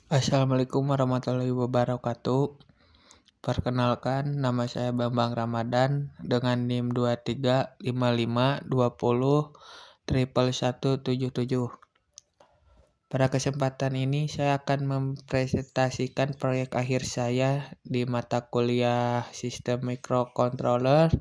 Assalamualaikum warahmatullahi wabarakatuh. Perkenalkan, nama saya Bambang Ramadan dengan NIM 235520 Pada kesempatan ini saya akan mempresentasikan proyek akhir saya di mata kuliah Sistem Microcontroller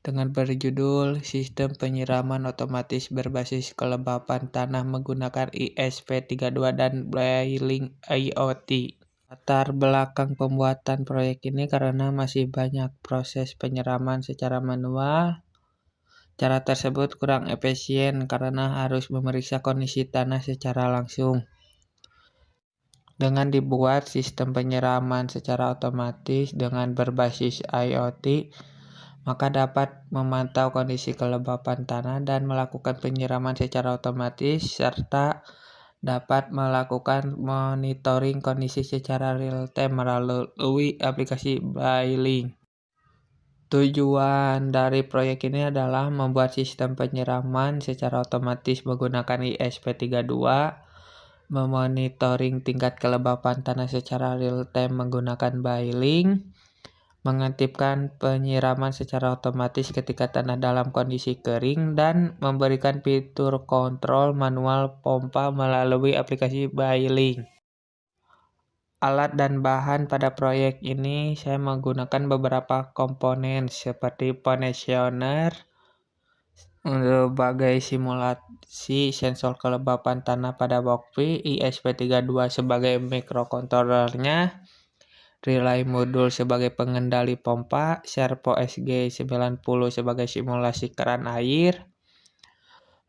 dengan berjudul Sistem Penyiraman Otomatis Berbasis Kelembapan Tanah Menggunakan ESP32 dan Blailing IoT. Latar belakang pembuatan proyek ini karena masih banyak proses penyiraman secara manual. Cara tersebut kurang efisien karena harus memeriksa kondisi tanah secara langsung. Dengan dibuat sistem penyiraman secara otomatis dengan berbasis IoT, maka dapat memantau kondisi kelembapan tanah dan melakukan penyiraman secara otomatis serta dapat melakukan monitoring kondisi secara real time melalui aplikasi Blailing. Tujuan dari proyek ini adalah membuat sistem penyiraman secara otomatis menggunakan ESP32, memonitoring tingkat kelembapan tanah secara real time menggunakan Blailing, mengaktifkan penyiraman secara otomatis ketika tanah dalam kondisi kering, dan memberikan fitur kontrol manual pompa melalui aplikasi Blailing. Alat dan bahan pada proyek ini saya menggunakan beberapa komponen seperti positioner sebagai simulasi sensor kelembapan tanah pada Bockfi, ESP32 sebagai microcontrollernya, relay modul sebagai pengendali pompa, servo SG90 sebagai simulasi keran air,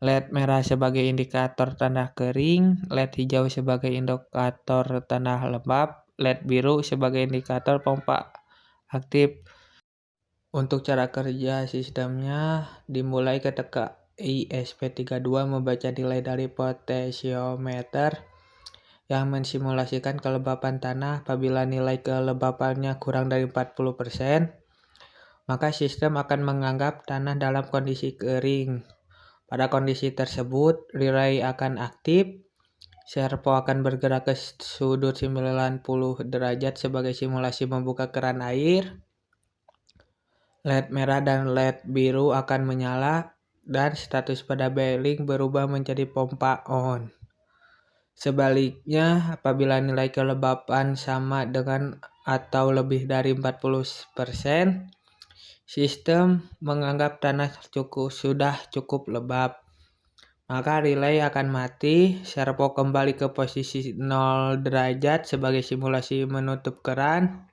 LED merah sebagai indikator tanah kering, LED hijau sebagai indikator tanah lembab, LED biru sebagai indikator pompa aktif. Untuk cara kerja sistemnya dimulai ketika ESP32 membaca nilai dari potensiometer yang mensimulasikan kelembapan tanah. Apabila nilai kelembapannya kurang dari 40%, maka sistem akan menganggap tanah dalam kondisi kering. Pada kondisi tersebut, relay akan aktif, servo akan bergerak ke sudut 90 derajat sebagai simulasi membuka keran air, LED merah dan LED biru akan menyala, dan status pada Blailing berubah menjadi pompa on. Sebaliknya, apabila nilai kelembapan sama dengan atau lebih dari 40%, sistem menganggap tanah sudah cukup lembab. Maka relay akan mati, servo kembali ke posisi 0 derajat sebagai simulasi menutup keran.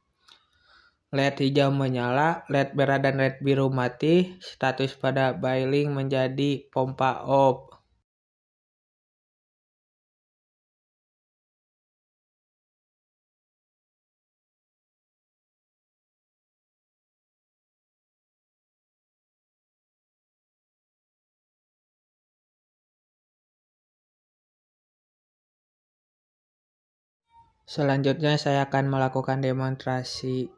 LED hijau menyala, LED merah dan LED biru mati, status pada Blailing menjadi pompa off. Selanjutnya saya akan melakukan demonstrasi.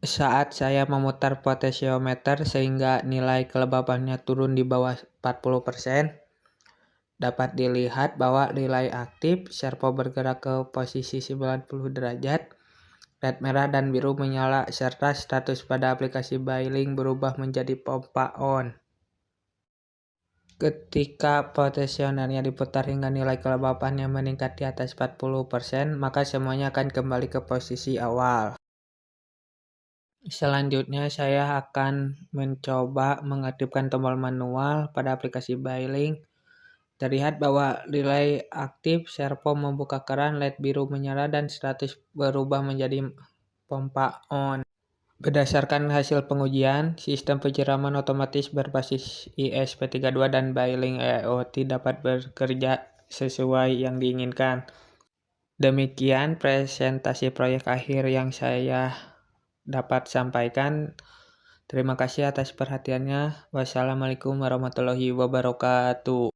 Saat saya memutar potensiometer sehingga nilai kelembapannya turun di bawah 40%, dapat dilihat bahwa relay aktif, servo bergerak ke posisi 90 derajat, LED merah dan biru menyala, serta status pada aplikasi Blailing berubah menjadi pompa on. Ketika potensionernya diputar hingga nilai kelembapannya meningkat di atas 40%, maka semuanya akan kembali ke posisi awal. Selanjutnya saya akan mencoba mengaktifkan tombol manual pada aplikasi Bailink. Terlihat bahwa relay aktif, servo membuka keran, LED biru menyala, dan status berubah menjadi pompa on. Berdasarkan hasil pengujian, sistem penyiraman otomatis berbasis ESP32 dan Bailink IoT dapat bekerja sesuai yang diinginkan. Demikian presentasi proyek akhir yang saya dapat sampaikan. Terima kasih atas perhatiannya. Wassalamualaikum warahmatullahi wabarakatuh.